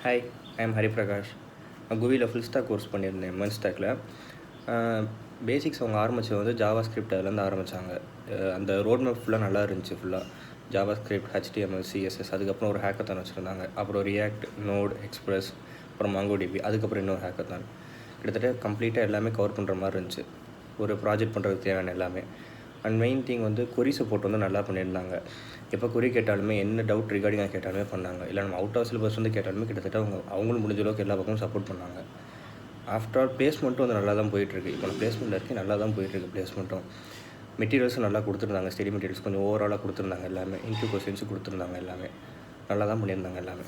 Hi, I am Hariprakash. நான் குவியில் full stock course பண்ணியிருந்தேன். MN ஸ்டாக்கில் பேசிக்ஸ் அவங்க ஆரம்பித்தது வந்து ஜாவா ஸ்கிரிப்ட் அதுலேருந்து ஆரம்பித்தாங்க. அந்த ரோட் மேப் ஃபுல்லாக நல்லா இருந்துச்சு. ஃபுல்லாக ஜாவா ஸ்கிரிப்ட், HTML, CSS, அதுக்கப்புறம் ஒரு ஹேக்கத்தான் வச்சுருந்தாங்க. அப்புறம் ரியாக்ட், நோட், எக்ஸ்பிரஸ், அப்புறம் மாங்கோடிபி, அதுக்கப்புறம் இன்னொரு ஹேக்கத்தான். கிட்டத்தட்ட கம்ப்ளீட்டாக எல்லாமே கவர் பண்ணுற மாதிரி இருந்துச்சு, ஒரு ப்ராஜெக்ட் பண்ணுறதுக்கு தேவையான எல்லாமே. அண்ட் மெயின் திங் வந்து கொரி சப்போர்ட் வந்து நல்லா பண்ணியிருந்தாங்க. எப்போ கொரி கேட்டாலுமே, என்ன டவுட் ரிகார்டிங்காக கேட்டாலுமே பண்ணாங்க. இல்லை நம்ம அவுட் ஆஃப் சிலபஸ் வந்து கேட்டாலுமே கிட்டத்தட்ட அவங்களும் முடிஞ்ச அளவுக்கு எல்லா பக்கமும் சப்போர்ட் பண்ணாங்க. ஆஃப்டர் ஆல் பிளேஸ்மெண்ட்டும் வந்து நல்லா தான் போயிட்டுருக்கு. இப்போ நான் பிளேஸ்மெண்ட்டில் இருக்கேன், நல்லா தான் போயிட்டுருக்கு பிளேஸ்மெண்ட்டும். மெட்டீரியல்ஸும் நல்லா கொடுத்துருந்தாங்க. ஸ்டடி மெட்டீரியல்ஸ் கொஞ்சம் ஓவராலாக கொடுத்துருந்தாங்க. எல்லாமே இன்டர்வியூ கொஸ்டின்ஸும் கொடுத்துருந்தாங்க. எல்லாமே நல்லா தான் பண்ணியிருந்தாங்க எல்லாமே.